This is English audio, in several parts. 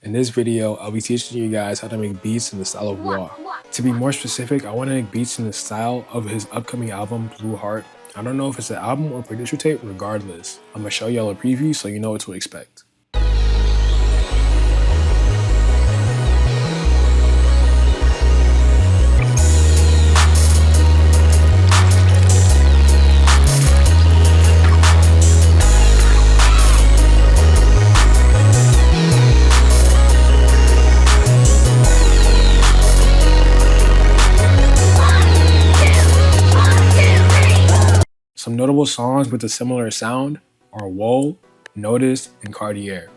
In this video, I'll be teaching you guys how to make beats in the style of waera. To be more specific, I want to make beats in the style of his upcoming album, Blue Heart. I don't know if it's an album or producer tape, regardless. I'm gonna show y'all a preview so you know what to expect. Some notable songs with a similar sound are Whoa, Notice, and Cartier.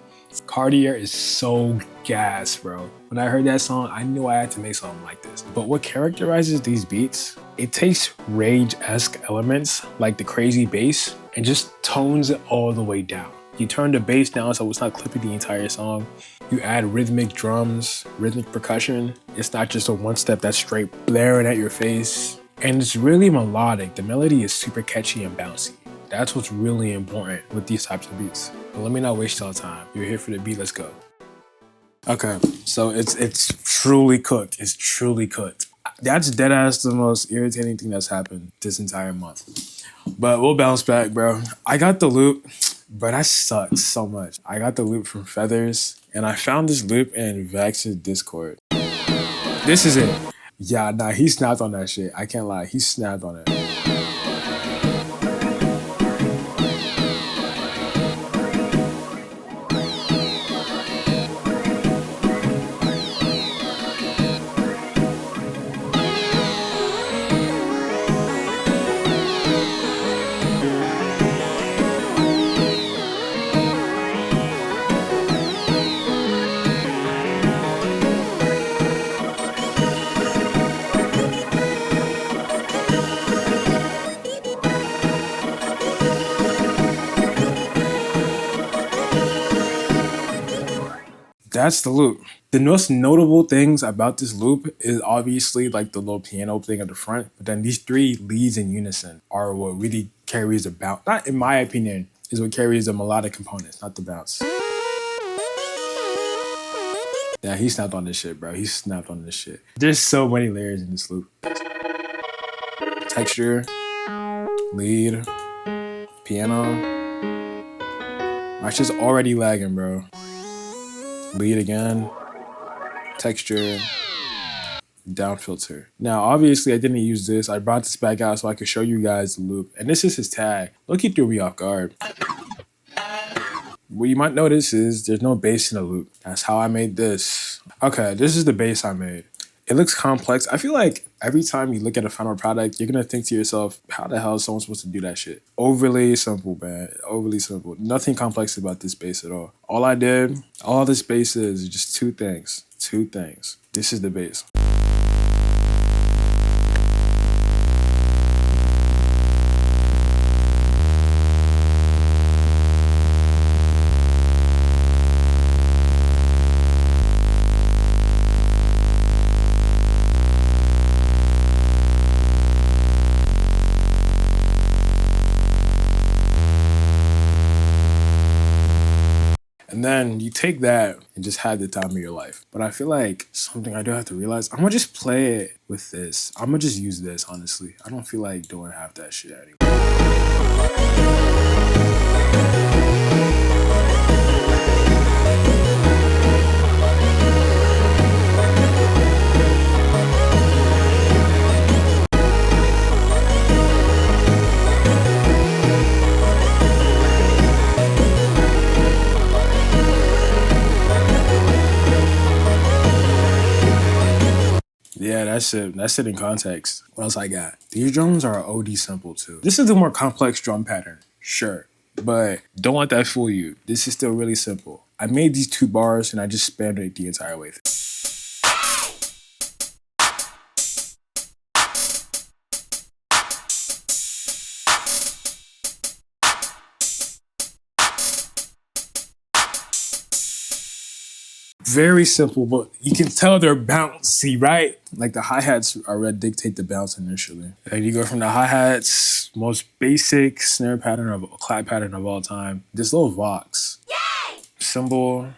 Cartier is so gas, bro. When I heard that song, I knew I had to make something like this. But what characterizes these beats? It takes rage-esque elements like the crazy bass and just tones it all the way down. You turn the bass down so it's not clipping the entire song. You add rhythmic drums, rhythmic percussion. It's not just a one step that's straight blaring at your face. And it's really melodic. The melody is super catchy and bouncy. That's what's really important with these types of beats. But let me not waste y'all time. You're here for the beat, let's go. Okay, so it's truly cooked. It's truly cooked. That's deadass the most irritating thing that's happened this entire month. But we'll bounce back, bro. I got the loop, but that sucks so much. I got the loop from Feathers, and I found this loop in Vex's Discord. This is it. Yeah, nah, he snapped on that shit. I can't lie, he snapped on it. That's the loop. The most notable things about this loop is obviously like the little piano thing at the front, but then these three leads in unison are what really carries the bounce. Not in my opinion, is what carries the melodic components, not the bounce. Yeah, he snapped on this shit, bro. He snapped on this shit. There's so many layers in this loop. Texture, lead, piano. My shit's already lagging, bro. Lead again, texture, down filter. Now, obviously I didn't use this. I brought this back out so I could show you guys the loop. And this is his tag. Look, he threw me off guard. What you might notice is there's no bass in the loop. That's how I made this. Okay, this is the bass I made. It looks complex. I feel like every time you look at a final product, you're gonna think to yourself, how the hell is someone supposed to do that shit? Overly simple, man. Overly simple. Nothing complex about this bass at all. All this bass is just two things. Two things. This is the bass. And then you take that and just have the time of your life. But I feel like something I do have to realize, I'm gonna just play it with this. I'm gonna just use this, honestly. I don't feel like doing half that shit anymore. Yeah, that's it. That's it in context. What else I got? These drums are OD simple too. This is a more complex drum pattern, sure. But don't let that fool you. This is still really simple. I made these 2 bars and I just spammed it the entire way. Very simple, but you can tell they're bouncy, right? Like the hi-hats are what dictate the bounce initially. And you go from the hi-hats, most basic snare pattern of clap pattern of all time. This little Vox. Yay! Cymbal,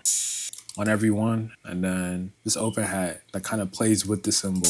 on every one, and then this open hat that kind of plays with the cymbal.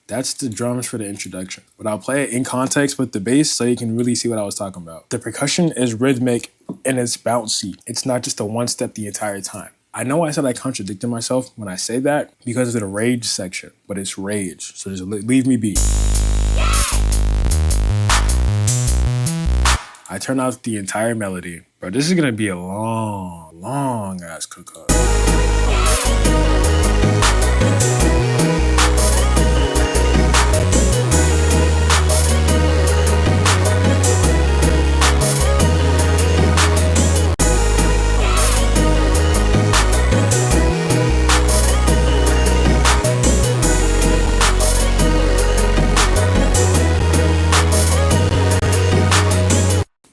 That's the drums for the introduction. But I'll play it in context with the bass so you can really see what I was talking about. The percussion is rhythmic and it's bouncy. It's not just a one step the entire time. I know I said I contradicted myself when I say that because of the rage section, but it's rage. So just leave me be. I turn out the entire melody. Bro, this is gonna be a long ass cook-up.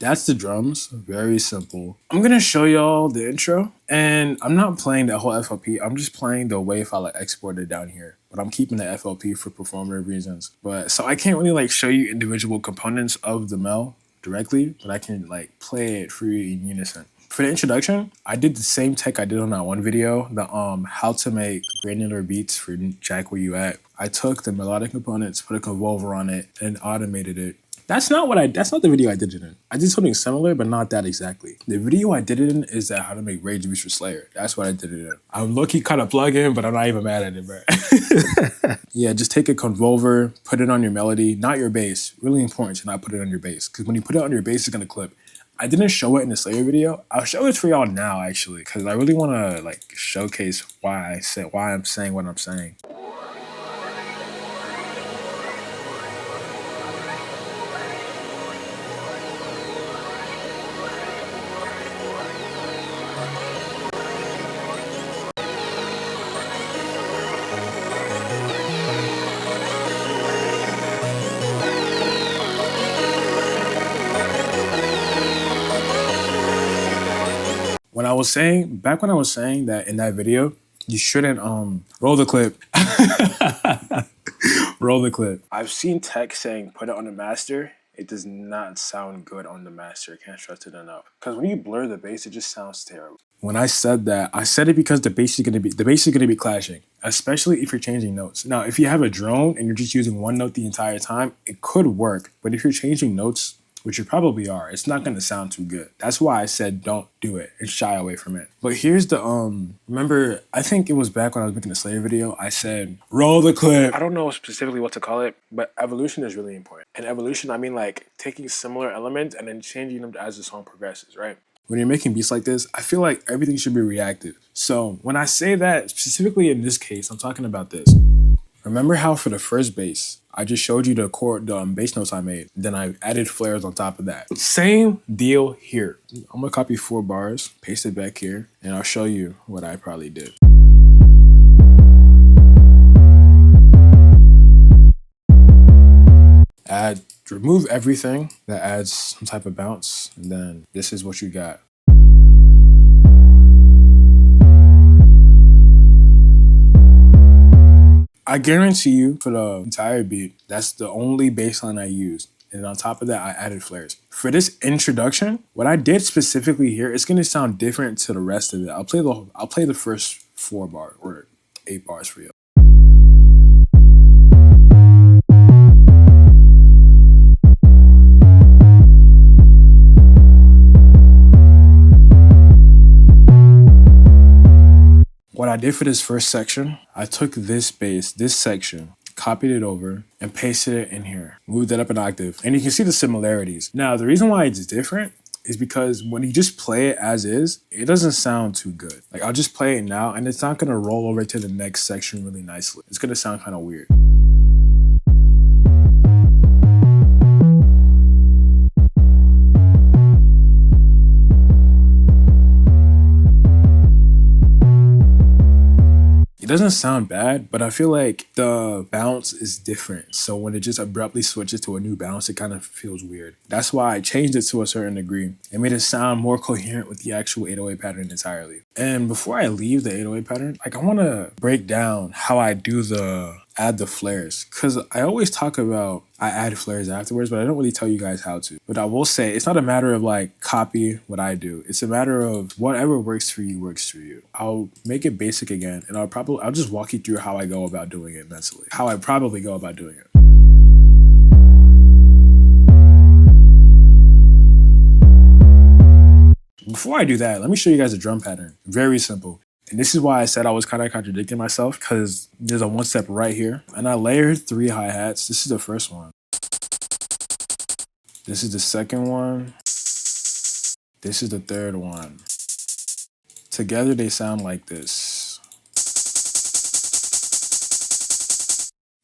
That's the drums, very simple. I'm gonna show y'all the intro, and I'm not playing that whole FLP, I'm just playing the WAV file I exported down here, but I'm keeping the FLP for performative reasons. But so I can't really like show you individual components of the mel directly, but I can like play it for you in unison. For the introduction, I did the same tech I did on that one video, the how to make granular beats for Jack Where You At. I took the melodic components, put a convolver on it, and automated it. That's not the video I did it in. I did something similar, but not that exactly. The video I did it in is that how to make rage beats for Slayer. That's what I did it in. I'm low-key kind of plug in, but I'm not even mad at it, bro. Yeah, just take a convolver, put it on your melody, not your bass. Really important to not put it on your bass, because when you put it on your bass, it's gonna clip. I didn't show it in the Slayer video. I'll show it for y'all now, actually, because I really want to like showcase why I'm saying what I'm saying. Back when I was saying that in that video, you shouldn't roll the clip. Roll the clip. I've seen tech saying put it on the master. It does not sound good on the master. I can't stress it enough. Because when you blur the bass, it just sounds terrible. When I said that, I said it because the bass is gonna be clashing, especially if you're changing notes. Now, if you have a drone and you're just using one note the entire time, it could work. But if you're changing notes, which you probably are, it's not gonna sound too good. That's why I said don't do it and shy away from it. But here's the remember, I think it was back when I was making the Slayer video, I said roll the clip. I don't know specifically what to call it, but evolution is really important. And evolution, I mean like taking similar elements and then changing them as the song progresses, right? When you're making beats like this, I feel like everything should be reactive. So when I say that, specifically in this case, I'm talking about this. Remember how for the first bass, I just showed you the bass notes I made. Then I added flares on top of that. Same deal here. I'm gonna copy 4 bars, paste it back here, and I'll show you what I probably did. Remove everything that adds some type of bounce, and then this is what you got. I guarantee you for the entire beat, that's the only bass line I used. And on top of that, I added flares. For this introduction, what I did specifically here, it's gonna sound different to the rest of it. I'll play the first 4 bars or 8 bars for you. What I did for this first section, I took this bass, this section, copied it over, and pasted it in here. Moved it up an octave. And you can see the similarities. Now, the reason why it's different is because when you just play it as is, it doesn't sound too good. Like, I'll just play it now, and it's not gonna roll over to the next section really nicely. It's gonna sound kind of weird. doesn't sound bad, but I feel like the bounce is different. So when it just abruptly switches to a new bounce, it kind of feels weird. That's why I changed it to a certain degree. It made it sound more coherent with the actual 808 pattern entirely. And before I leave the 808 pattern, like I want to break down how I do add the flares, because I always talk about I add flares afterwards, but I don't really tell you guys how to. But I will say it's not a matter of like copy what I do. It's a matter of whatever works for you works for you. I'll make it basic again, and I'll just walk you through how I go about doing it mentally, how I probably go about doing it. Before I do that, let me show you guys a drum pattern. Very simple. And this is why I said I was kind of contradicting myself, because there's a one step right here. And I layered 3 hi-hats. This is the first one. This is the second one. This is the third one. Together they sound like this,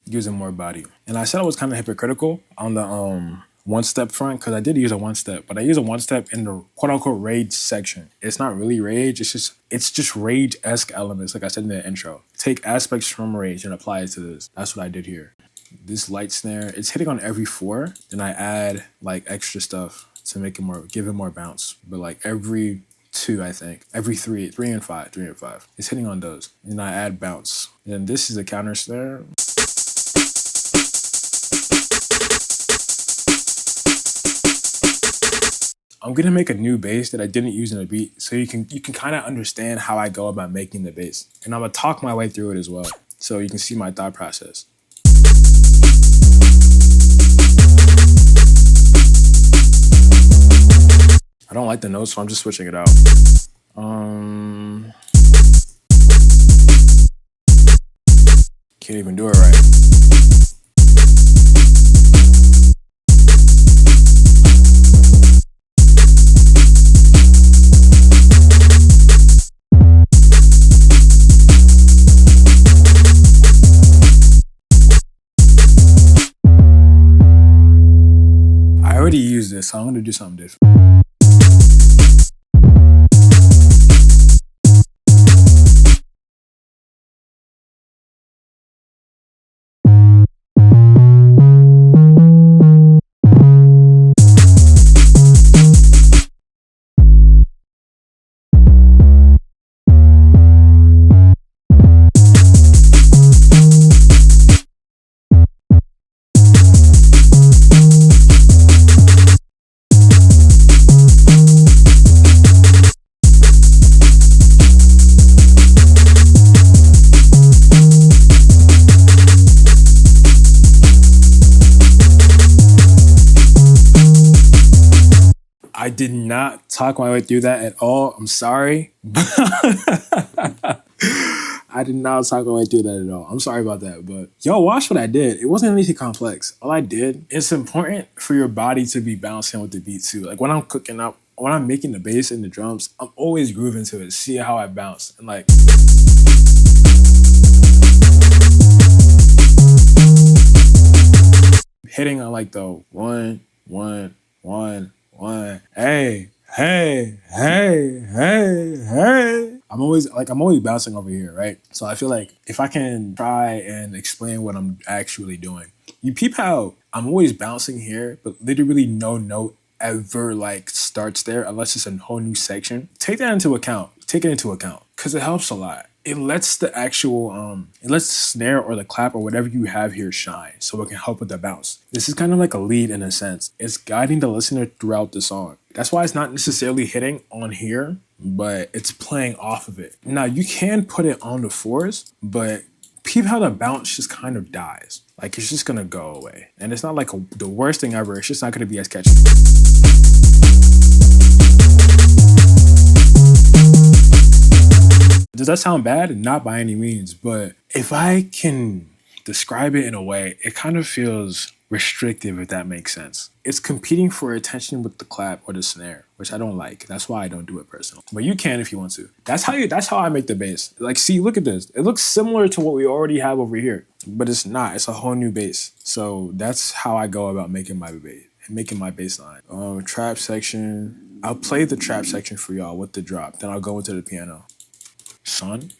using more body. And I said I was kind of hypocritical on the one step front, because I did use a one step, but I use a one step in the quote unquote rage section. It's not really rage, it's just rage-esque elements, like I said in the intro. Take aspects from rage and apply it to this. That's what I did here. This light snare, it's hitting on every 4, then I add like extra stuff to make it more, give it more bounce. But like every 2, I think, every 3 and 5. It's hitting on those, and I add bounce. And this is a counter snare. I'm gonna make a new bass that I didn't use in the beat, so you can kind of understand how I go about making the bass. And I'm gonna talk my way through it as well, so you can see my thought process. I don't like the notes, so I'm just switching it out. Can't even do it right. I already used this, so I'm gonna do something different. I did not talk my way through that at all. I'm sorry. I did not talk my way through that at all. I'm sorry about that. But yo, watch what I did. It wasn't anything complex. All I did, it's important for your body to be bouncing with the beat too. Like when I'm cooking up, when I'm making the bass and the drums, I'm always grooving to it, see how I bounce. And like, hitting on like the 1, 1, 1, 1. Hey. I'm always bouncing over here, right? So I feel like if I can try and explain what I'm actually doing, you peep how I'm always bouncing here, but literally no note ever like starts there unless it's a whole new section. Take that into account. Take it into account, because it helps a lot. It lets the actual, it lets the snare or the clap or whatever you have here shine, so it can help with the bounce. This is kind of like a lead in a sense. It's guiding the listener throughout the song. That's why it's not necessarily hitting on here, but it's playing off of it. Now you can put it on the 4s, but peep how the bounce just kind of dies. Like it's just gonna go away. And it's not like the worst thing ever, it's just not gonna be as catchy. Does that sound bad? Not by any means, but if I can describe it in a way, it kind of feels restrictive, if that makes sense. It's competing for attention with the clap or the snare, which I don't like. That's why I don't do it personally. But you can if you want to. That's how I make the bass. Like, see, look at this. It looks similar to what we already have over here, but it's not. It's a whole new bass. So that's how I go about making my bass line. Trap section. I'll play the trap section for y'all with the drop. Then I'll go into the piano. Son.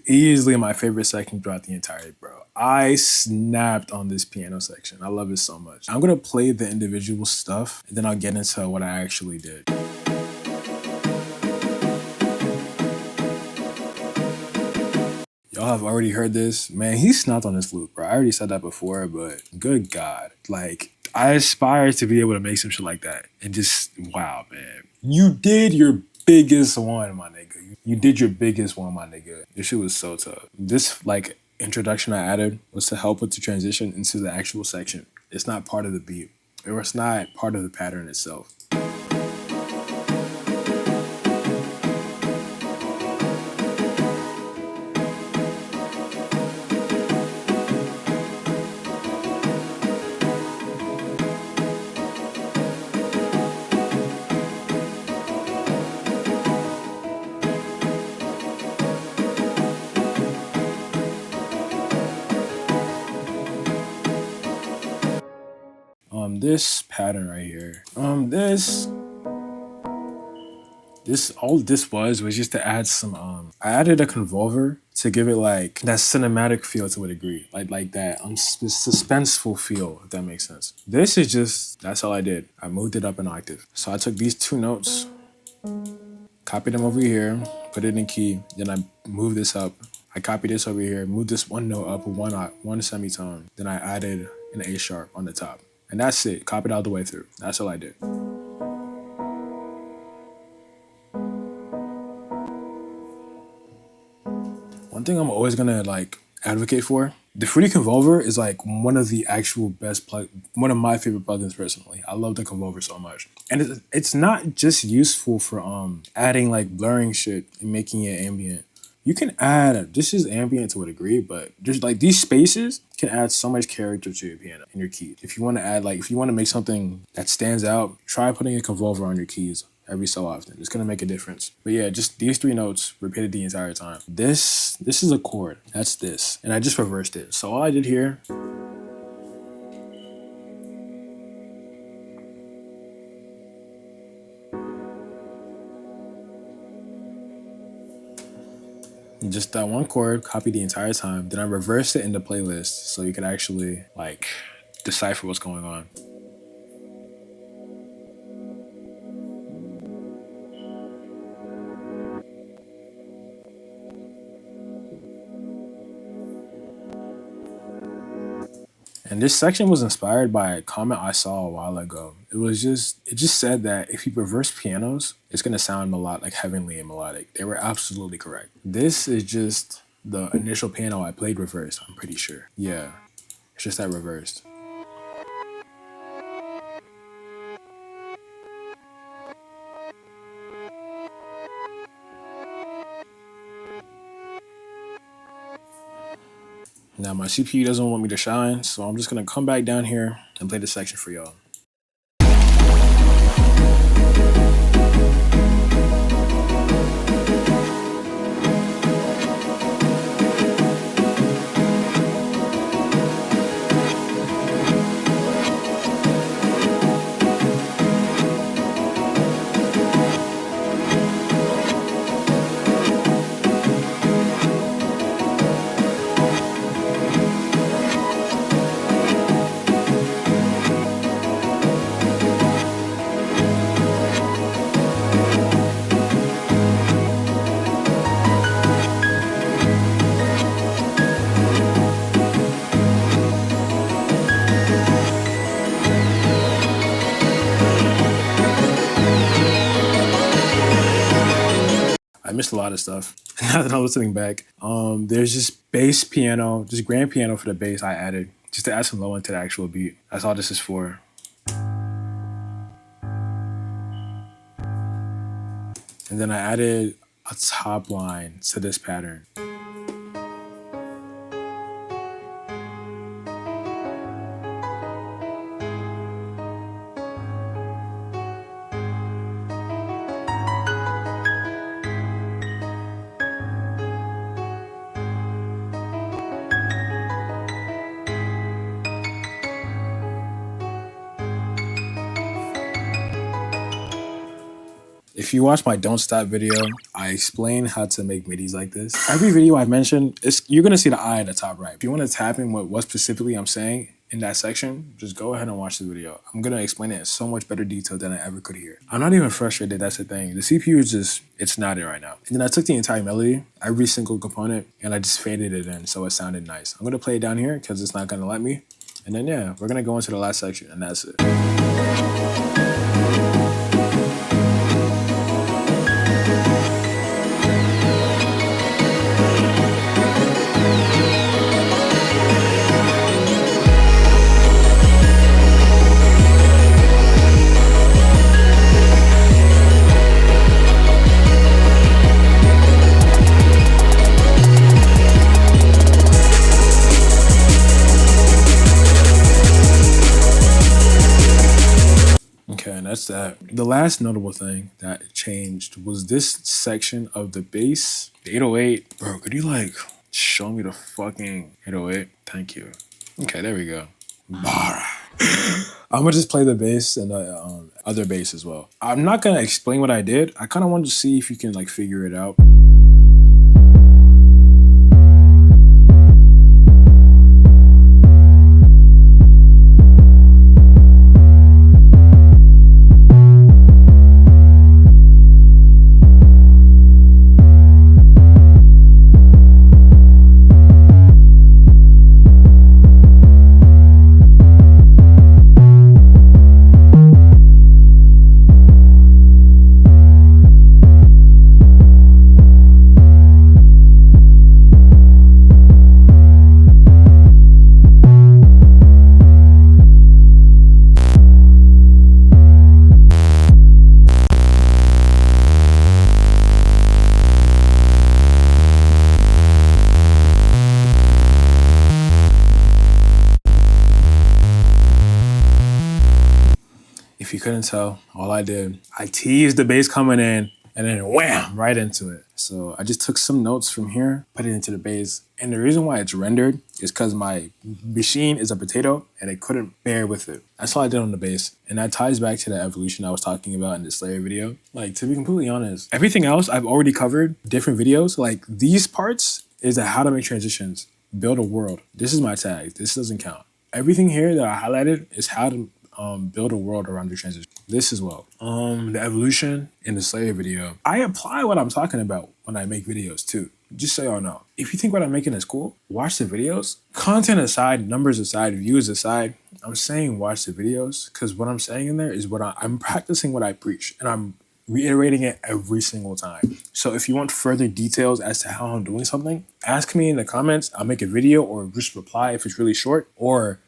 easily my favorite section throughout the entire, bro. I snapped on this piano section. I love it so much. I'm gonna play the individual stuff and then I'll get into what I actually did. Y'all have already heard this. Man, he snapped on this loop, bro. I already said that before, but good God. Like, I aspire to be able to make some shit like that. And just, wow, man. You did your biggest one, my nigga. You did your biggest one, my nigga. This shit was so tough. This, like, introduction I added was to help with the transition into the actual section. It's not part of the beat. Or it's not part of the pattern itself. This pattern right here. This all this was just to add some I added a convolver to give it like that cinematic feel to a degree. Like that suspenseful feel, if that makes sense. This is just that's all I did. I moved it up an octave. So I took these two notes, copied them over here, put it in key, then I moved this up. I copied this over here, moved this one note up one semitone, then I added an A sharp on the top. And that's it. Copied all the way through. That's all I did. One thing I'm always gonna like advocate for, the Fruity Convolver is like one of the actual one of my favorite plugins personally. I love the Convolver so much. And it's not just useful for adding like blurring shit and making it ambient. You can add, this is ambient to a degree, but just like these spaces can add so much character to your piano and your keys. If you want to add, like, if you want to make something that stands out, try putting a convolver on your keys every so often. It's going to make a difference. But yeah, just these three notes repeated the entire time. This is a chord. That's this. And I just reversed it. So all I did here, just that one chord, copy the entire time. Then I reversed it in the playlist so you can actually like decipher what's going on. And this section was inspired by a comment I saw a while ago. It just said that if you reverse pianos, it's gonna sound a lot like heavenly and melodic. They were absolutely correct. This is just the initial piano I played reversed, I'm pretty sure. Yeah, it's just that reversed. Now my CPU doesn't want me to shine, so I'm just gonna come back down here and play this section for y'all. I missed a lot of stuff. Now that I'm listening back, there's just bass piano, just grand piano for the bass I added, just to add some low end to the actual beat. That's all this is for. And then I added a top line to this pattern. If you watch my Don't Stop video, I explain how to make midis like this. Every video I've mentioned, you're gonna see the eye in the top right. If you wanna tap in what specifically I'm saying in that section, just go ahead and watch the video. I'm gonna explain it in so much better detail than I ever could here. I'm not even frustrated, that's the thing. The CPU is just, it's not it right now. And then I took the entire melody, every single component, and I just faded it in so it sounded nice. I'm gonna play it down here because it's not gonna let me. And then yeah, we're gonna go into the last section and that's it. And that's that. The last notable thing that changed was this section of the bass. The 808. Bro, could you like show me the fucking 808? Thank you. Okay, there we go. I'm gonna just play the bass and the other bass as well. I'm not gonna explain what I did. I kind of wanted to see if you can like figure it out. If you couldn't tell, all I did, I teased the bass coming in and then wham, right into it. So I just took some notes from here, put it into the bass. And the reason why it's rendered is because my machine is a potato and it couldn't bear with it. That's all I did on the bass. And that ties back to the evolution I was talking about in the Slayer video. Like, to be completely honest, everything else I've already covered, different videos. Like, these parts is how to make transitions, build a world. This is my tag. This doesn't count. Everything here that I highlighted is how to build a world around the transition. This as well. The evolution in the Slayer video. I apply what I'm talking about when I make videos too. Just so y'all know. If you think what I'm making is cool, watch the videos. Content aside, numbers aside, views aside, I'm saying watch the videos because what I'm saying in there is what I'm practicing what I preach and I'm reiterating it every single time. So if you want further details as to how I'm doing something, ask me in the comments. I'll make a video or just reply if it's really short, or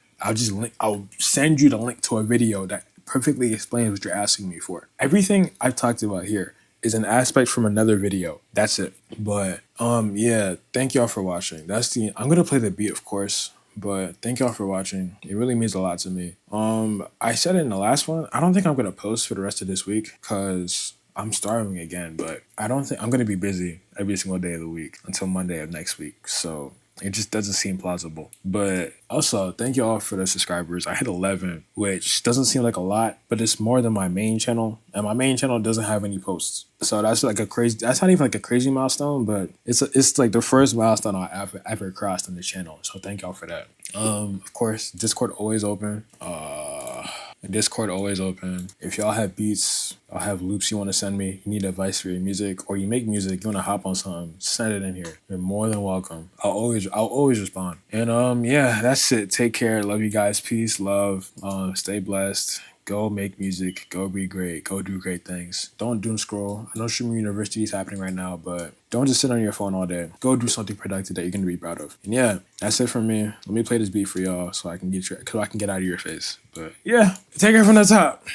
I'll send you the link to a video that perfectly explains what you're asking me for. Everything I've talked about here is an aspect from another video. That's it. But yeah, thank y'all for watching. I'm gonna play the beat, of course, but thank y'all for watching. It really means a lot to me. I said it in the last one. I don't think I'm gonna post for the rest of this week because I'm starving again, but I don't think I'm gonna be busy every single day of the week until Monday of next week. So it just doesn't seem plausible. But also, thank you all for the subscribers. I hit 11, which doesn't seem like a lot, but it's more than my main channel. And my main channel doesn't have any posts. So that's like that's not even like a crazy milestone, but it's like the first milestone I ever crossed on the channel. So thank y'all for that. Of course, Discord always open. Discord always open. If y'all have beats, I'll have loops you want to send me, you need advice for your music, or you make music, you want to hop on something, send it in here. You're more than welcome. I'll always respond. And yeah, that's it. Take care. Love you guys. Peace, love. Stay blessed. Go make music. Go be great. Go do great things. Don't doom scroll. I know Stream University is happening right now, but don't just sit on your phone all day. Go do something productive that you're gonna be proud of. And yeah, that's it from me. Let me play this beat for y'all so I can get out of your face. But yeah, take it from the top.